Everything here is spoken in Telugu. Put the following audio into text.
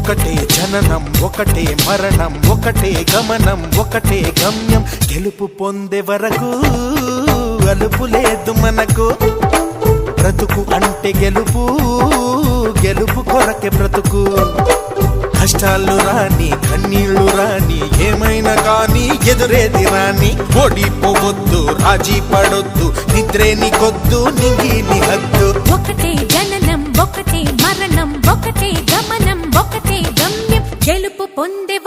ఒకటే జననం ఒకటే మరణం ఒకటే గమనం ఒకటే గమ్యం గెలుపు పొందే వరకు అలుపు లేదు మనకు బ్రతుకు అంటే గెలుపు గెలుపు కొరకే బ్రతుకు కష్టాలు రాని కన్నీళ్లు రాని ఏమైనా కానీ ఎదురేది రాని ఓడిపోవద్దు రాజీ పడొద్దు నిద్రే నీకొద్దు నింగిని హద్దు ఒకటే జననం ఒకటే మరణం ఒకటే గమనం ఒకటే గమ్యం గెలుపు పొందే